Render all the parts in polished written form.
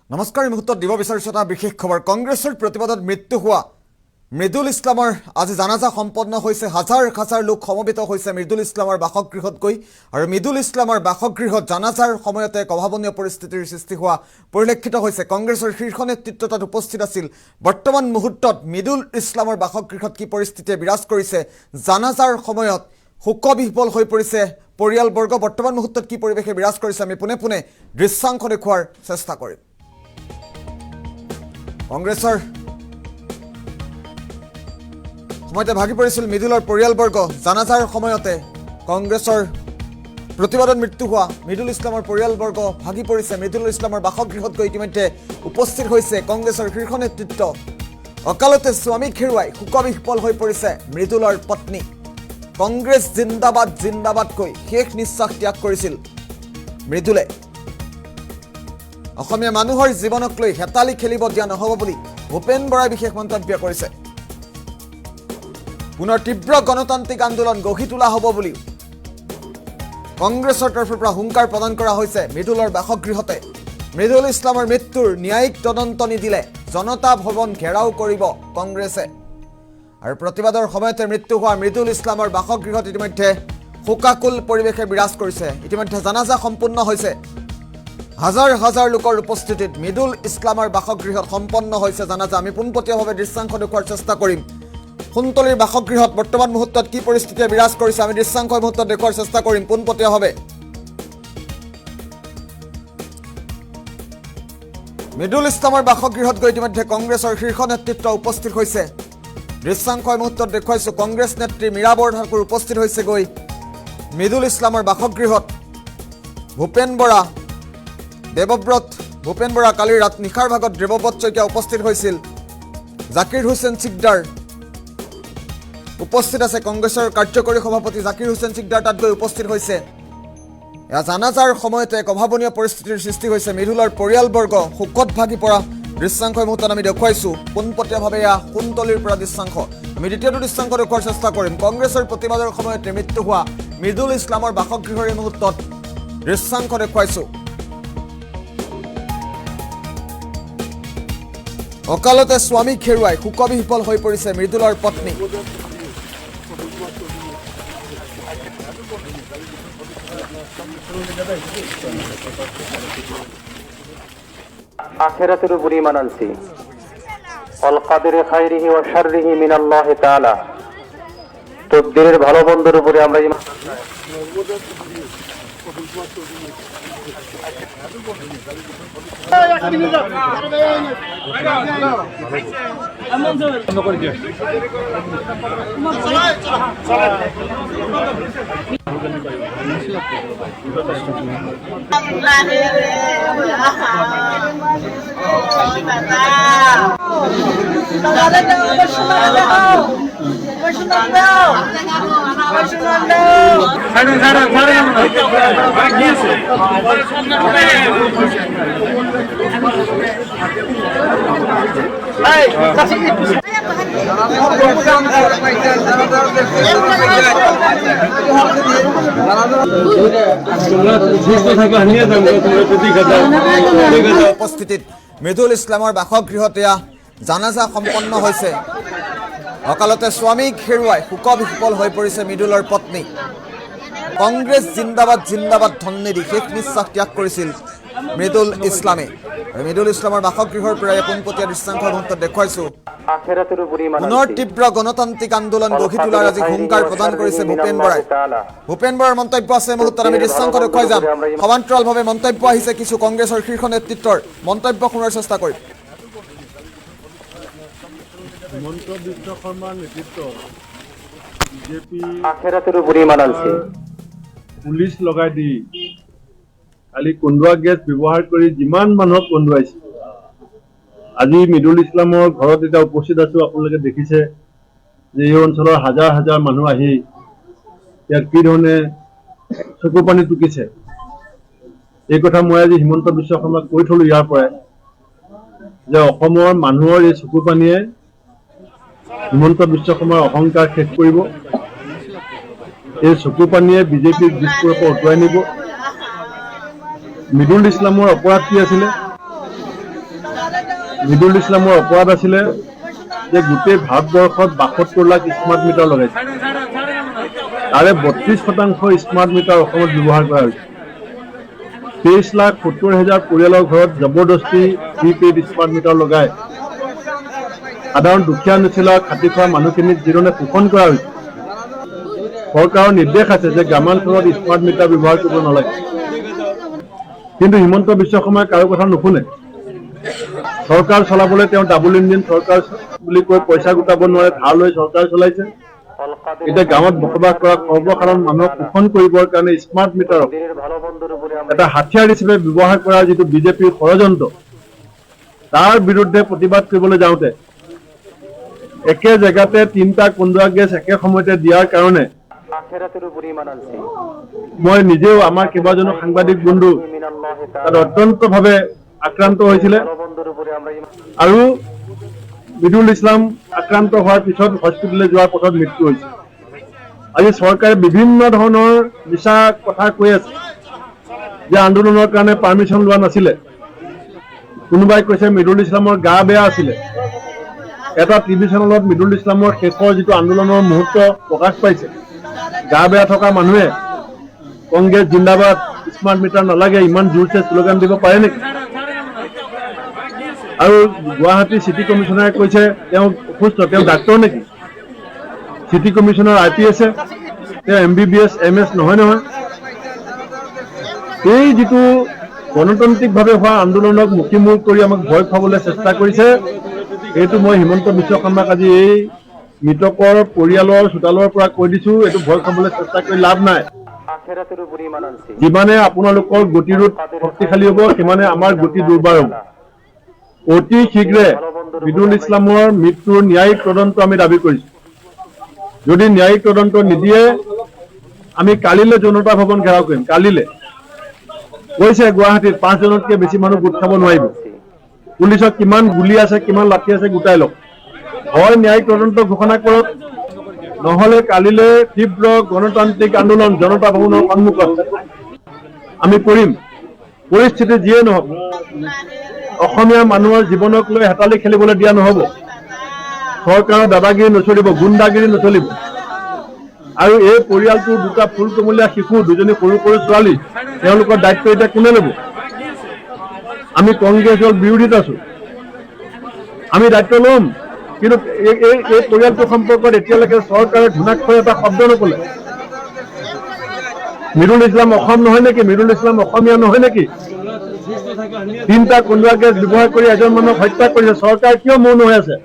নমস্কাৰ এই মুহূৰ্তত দিব বিচাৰিছোঁ এটা বিশেষ খবৰ কংগ্ৰেছৰ প্ৰতিবাদত মৃত্যু হোৱা মৃদুল ইছলামৰ আজি জানাজা সম্পন্ন হৈছে হাজাৰ হাজাৰ লোক সমবেত হৈছে মৃদুল ইছলামৰ বাসগৃহত গৈ আৰু মৃদুল ইছলামৰ বাসগৃহত জানাজাৰ সময়তে এক অভাৱনীয় পৰিস্থিতিৰ সৃষ্টি হোৱা পৰিলক্ষিত হৈছে কংগ্ৰেছৰ শীৰ্ষ নেতৃত্ব তাত উপস্থিত আছিল বৰ্তমান মুহূৰ্তত মৃদুল ইছলামৰ বাসগৃহত কি পৰিস্থিতিয়ে বিৰাজ কৰিছে জানাজাৰ সময়ত শোকবিহ্বল হৈ পৰিছে পৰিয়ালবৰ্গ বৰ্তমান মুহূৰ্তত কি পৰিৱেশে বিৰাজ কৰিছে আমি পুনে পুনে দৃশ্যাংশ দেখুৱাৰ চেষ্টা কৰিম কংগ্ৰেছৰ সময়তে ভাগি পৰিছিল মৃদুলৰ পৰিয়ালবৰ্গ জানাজাৰ সময়তে কংগ্ৰেছৰ প্ৰতিবাদত মৃত্যু হোৱা মৃদুল ইছলামৰ পৰিয়ালবৰ্গ ভাগি পৰিছে মৃদুল ইছলামৰ বাসগৃহত গৈ ইতিমধ্যে উপস্থিত হৈছে কংগ্ৰেছৰ শীৰ্ষ নেতৃত্ব অকালতে স্বামীক হেৰুৱাই শোকবিহ্বল হৈ পৰিছে মৃদুলৰ পত্নী কংগ্ৰেছ জিন্দাবাদ জিন্দাবাদ কৈ শেষ নিশ্বাস ত্যাগ কৰিছিল মৃদুলে অসমীয়া মানুহৰ জীৱনক লৈ হেতালি খেলিব দিয়া নহব বুলি ভূপেন বৰাই বিশেষ মন্তব্য কৰিছে পুনৰ তীব্ৰ গণতান্ত্ৰিক আন্দোলন গঢ়ি তোলা হ'ব বুলি কংগ্ৰেছৰ তৰফৰ পৰা হুংকাৰ প্ৰদান কৰা হৈছে মৃদুলৰ বাসগৃহতে মৃদুল ইছলামৰ মৃত্যুৰ ন্যায়িক তদন্ত নিদিলে জনতা ভৱন ঘেৰাও কৰিব কংগ্ৰেছে আৰু প্ৰতিবাদৰ সময়তে মৃত্যু হোৱা মৃদুল ইছলামৰ বাসগৃহত ইতিমধ্যে শোকাকুল পৰিৱেশে বিৰাজ কৰিছে ইতিমধ্যে জানাজা সম্পূৰ্ণ হৈছে হাজাৰ হাজাৰ লোকৰ উপস্থিতিত মৃদুল ইছলামৰ বাসগৃহত সম্পন্ন হৈছে জানাজা আমি পোনপটীয়াভাৱে দৃশ্যাংশ দেখুৱাৰ চেষ্টা কৰিম সুন্তলীৰ বাসগৃহত বৰ্তমান মুহূৰ্তত কি পৰিস্থিতিয়ে বিৰাজ কৰিছে আমি দৃশ্যাংশ মুহূৰ্তত দেখুৱাৰ চেষ্টা কৰিম পোনপটীয়াভাৱে মৃদুল ইছলামৰ বাসগৃহত গৈ ইতিমধ্যে কংগ্ৰেছৰ শীৰ্ষ নেতৃত্ব উপস্থিত হৈছে দৃশ্যাংশ মুহূৰ্তত দেখুৱাইছো কংগ্ৰেছ নেত্ৰী মীৰা বৰঠাকুৰ উপস্থিত হৈছে গৈ মৃদুল ইছলামৰ বাসগৃহত ভূপেন বৰা দেৱব্ৰত ভূপেন বৰা কালি নিশাৰ ভাগত দেৱব্ৰত শইকীয়া উপস্থিত হৈছিল জাকিৰ হুছেইন সিকদাৰ উপস্থিত আছে কংগ্ৰেছৰ কাৰ্যকৰী সভাপতি জাকিৰ হুছেইন সিকদাৰ তাত গৈ উপস্থিত হৈছে এয়া জানাজাৰ সময়তে এক অভাৱনীয় পৰিস্থিতিৰ সৃষ্টি হৈছে মৃদুলৰ পৰিয়ালবৰ্গ শোকত ভাগি পৰা দৃশ্যাংশ মুহূৰ্তত আমি দেখুৱাইছো পোনপটীয়াভাৱে এয়া সুন্তলীৰ পৰা দৃশ্যাংশ আমি দ্বিতীয়টো দৃশ্যাংশ দেখুৱাৰ চেষ্টা কৰিম কংগ্ৰেছৰ প্ৰতিবাদৰ সময়তে মৃত্যু হোৱা মৃদুল ইছলামৰ বাসগৃহৰ এই মুহূৰ্তত দৃশ্যাংশ দেখুৱাইছো অকালতে স্বামীক হেৰুৱাই শোকবিহ্বল হৈ পৰিছে মৃদুলৰ পত্নী আখিরাতের উপর ঈমান আনছি অল কাদিরে খাইরিহি ওয়া শাররিহি মিনাল্লাহি তাআলা তকদীরের ভালো মন্দের উপরে আমরা ঈমান উপস্থিতিত মৃদুল ইছলামৰ বাসগৃহত এয়া জানাজা সম্পন্ন হৈছে অকালতে স্বামীক হেৰুৱাই শোকবিহ্বল হৈ পৰিছে মৃদুলৰ পত্নী কংগ্ৰেছ জিন্দাবাদ জিন্দাবাদ ধ্বনি দি শেষ নিশ্বাস ত্যাগ কৰিছিল মৃদুল ইছলামে আৰু মৃদুল ইছলামৰ বাসগৃহৰ পৰা পোনপটীয়া দৃশ্যাংশ মুহূৰ্তত দেখুৱাইছো পুনৰ তীব্ৰ গণতান্ত্ৰিক আন্দোলন গঢ়ি তোলাৰ আজি হুংকাৰ প্ৰদান কৰিছে ভূপেন বৰাই ভূপেন বৰাৰ মন্তব্য আছে মুহূৰ্তত আমি দৃশ্যাংশ দেখুৱাই যাম সমান্তৰালভাৱে মন্তব্য আহিছে কিছু কংগ্ৰেছৰ শীৰ্ষ নেতৃত্বৰ মন্তব্য শুনাৰ চেষ্টা কৰিম হিমন্ত বিশ্ব শৰ্মাৰ নেতৃত্বত বিজেপি আখিৰাতেৰ উপৰ ঈমান আনছি পুলিচ লগাই দি কালি কন্দুৱা গেছ ব্যৱহাৰ কৰি যিমান মানুহক কন্দুৱাইছে আজি মৃদুল ইছলামৰ ঘৰত এতিয়া উপস্থিত আছো আপোনালোকে দেখিছে যে এই অঞ্চলৰ হাজাৰ হাজাৰ মানুহ আহি ইয়াত কি ধৰণে চকু পানী টুকিছে এই কথা মই আজি হিমন্ত বিশ্ব শৰ্মাক কৈ থলো ইয়াৰ পৰাই যে অসমৰ মানুহৰ এই চকু পানীয়ে হিমন্ত বিশ্ব শৰ্মাৰ অহংকাৰ শেষ কৰিব এই চকু পানীয়ে বিজেপিৰ দিশপুৰৰ পৰা উঠুৱাই নিব মৃদুল ইছলামৰ অপৰাধ কি আছিলে মৃদুল ইছলামৰ অপৰাধ আছিলে যে গোটেই ভাৰতবৰ্ষত 72 লাখ স্মাৰ্ট মিটাৰ লগাইছে। তাৰে 32% স্মাৰ্ট মিটাৰ অসমত ব্যৱহাৰ কৰা হৈছে। 23,70,000 পৰিয়ালৰ ঘৰত জবৰদস্তি প্ৰিপেইড স্মাৰ্ট মিটাৰ লগাই সাধাৰণ দুখীয়া নিচিলা খাটি খোৱা মানুহখিনিক যিধৰণে শোষণ কৰা হৈছে। চৰকাৰৰ নিৰ্দেশ আছে যে গ্ৰামাঞ্চলত স্মাৰ্ট মিটাৰ ব্যৱহাৰ কৰিব নালাগে, কিন্তু হিমন্ত বিশ্ব শৰ্মাই কাৰো কথা নুশুনে। চৰকাৰ চলাবলৈ তেওঁ ডাবল ইঞ্জিন চৰকাৰ বুলি কৈ পইচা গোটাব নোৱাৰে, ধাৰ লৈ চৰকাৰ চলাইছে। এতিয়া গাঁৱত বসবাস কৰা সৰ্বসাধাৰণ মানুহক শোষণ কৰিবৰ কাৰণে স্মাৰ্ট মিটাৰক এটা হাথিয়াৰ হিচাপে ব্যৱহাৰ কৰা যিটো বিজেপিৰ ষড়যন্ত্ৰ, তাৰ বিৰুদ্ধে প্ৰতিবাদ কৰিবলৈ যাওঁতে একে জেগাতে 3টা কন্দুৱা গেছ একে সময়তে দিয়াৰ কাৰণে মই নিজেও আমাৰ কেইবাজনো সাংবাদিক বন্ধু তাত অত্যন্তভাৱে আক্ৰান্ত হৈছিলে আৰু মৃদুল ইছলাম আক্ৰান্ত হোৱাৰ পিছত হস্পিটেললৈ যোৱাৰ পথত মৃত্যু হৈছে। আজি চৰকাৰে বিভিন্ন ধৰণৰ মিছা কথা কৈ আছে যে আন্দোলনৰ কাৰণে পাৰ্মিশ্যন লোৱা নাছিলে। কোনোবাই কৈছে মৃদুল ইছলামৰ গা বেয়া আছিলে। এটা টিভি চেনেলত মৃদুল ইছলামৰ শেষৰ যিটো আন্দোলনৰ মুহূৰ্ত প্ৰকাশ পাইছে, গা বেয়া থকা মানুহে কংগ্ৰেছ জিন্দাবাদ, স্মাৰ্ট মিটাৰ নালাগে ইমান জোৰছে শ্লোগান দিব পাৰে নেকি? আৰু গুৱাহাটী চিটি কমিশনাৰে কৈছে তেওঁ অসুস্থ, তেওঁ ডাক্তৰ নেকি? চিটি কমিশনাৰ RPS, তেওঁ MBBS MS নহয়। এই যিটো গণতান্ত্ৰিকভাৱে হোৱা আন্দোলনক মুখিমূল কৰি আমাক ভয় খুৱাবলৈ চেষ্টা কৰিছে, এইটো মই হিমন্ত বিশ্ব শৰ্মাক আজি এই মৃতকৰ পৰিয়ালৰ চোতালৰ পৰা কৈ দিছো, এইটো ভয় খুৱাবলৈ চেষ্টা কৰি লাভ নাই। যিমানে আপোনালোকৰ গতিৰোধ শক্তিশালী হ'ব, সিমানে আমাৰ গতি দুৰ্বাৰ হ'ব। অতি শীঘ্ৰে মৃদুল ইছলামৰ মৃত্যুৰ ন্যায়িক তদন্ত আমি দাবী কৰিছো। যদি ন্যায়িক তদন্ত নিদিয়ে আমি কালিলৈ জনতা ভৱন ঘেৰাও কৰিম। কালিলৈ কৈছে গুৱাহাটীত 5 জনতকৈ বেছি মানুহ গোট খাব নোৱাৰিব। পুলিচত কিমান গুলি আছে, কিমান লাঠি আছে গোটাই লওক। হয় ন্যায়িক তদন্ত ঘোষণা কৰক, নহলে কালিলৈ তীব্ৰ গণতান্ত্ৰিক আন্দোলন জনতা ভৱনৰ সন্মুখত আমি কৰিম। পৰিস্থিতি যিয়ে নহওক, অসমীয়া মানুহৰ জীৱনক লৈ হেতালি খেলিবলৈ দিয়া নহব। চৰকাৰৰ দাদাগিৰি নচলিব, গুণ্ডাগিৰি নচলিব। আৰু এই পৰিয়ালটোৰ 2টা ফুলকুমলীয়া শিশু, 2জনী সৰু সৰু ছোৱালী, তেওঁলোকৰ দায়িত্ব এতিয়া কোনে ল'ব? আমি কংগ্ৰেছৰ বিৰোধিত আছো, আমি দায়িত্ব ল'ম, কিন্তু এই পৰিয়ালটোৰ সম্পৰ্কত এতিয়ালৈকে চৰকাৰে ধুনাক্ষৰ এটা শব্দ নকলে। মৃদুল ইছলাম অসম নহয় নেকি? মৃদুল ইছলাম অসমীয়া নহয় নেকি? 3টা কন্দুৱা গেছ ব্যৱহাৰ কৰি এজন মানুহক হত্যা কৰিছে, চৰকাৰ কিয় মৌন হৈ আছে?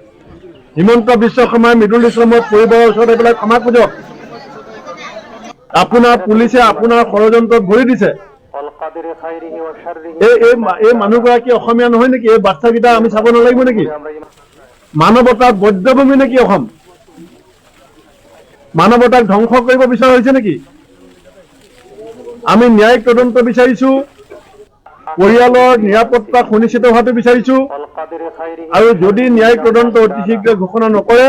হিমন্ত বিশ্ব শৰ্মাই মৃদুল ইছলামৰ পৰিবাৰৰ ওচৰত এইবিলাক ক্ষমা খুজক। আপোনাৰ পুলিচে আপোনাৰ ষড়যন্ত্ৰত ভৰি দিছে। এই মানুহগৰাকী অসমীয়া নহয় নেকি? এই বাচ্চাকেইটা আমি চাব নালাগিব নেকি? মানৱতাৰ বধ্যভূমি নেকি অসম? মানৱতাক ধ্বংস কৰিব বিচৰা হৈছে নেকি? আমি ন্যায়িক তদন্ত বিচাৰিছো, পৰিয়ালৰ নিৰাপত্তা সুনিশ্চিত হোৱাটো বিচাৰিছো, আৰু যদি ন্যায়িক তদন্ত অতি শীঘ্ৰে ঘোষণা নকৰে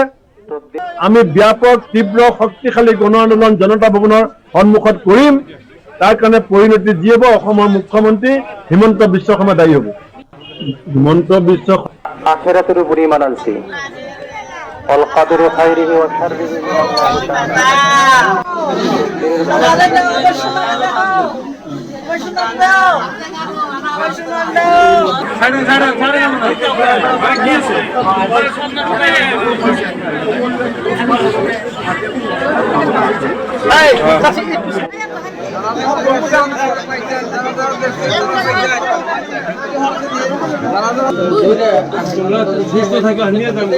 আমি ব্যাপক তীব্ৰ শক্তিশালী গণ আন্দোলন জনতা ভৱনৰ সন্মুখত কৰিম। তাৰ কাৰণে পৰিণতি যি হ'ব, অসমৰ মুখ্যমন্ত্ৰী হিমন্ত বিশ্ব শৰ্মা দায়ী হ'ব। হিমন্ত বিশ্ব আখেরাতের উপর ঈমান আনছি। অল কাদের খাইরিহি ওয়া শাররিহি সুস্থ থাকা নিয়ে যাবো,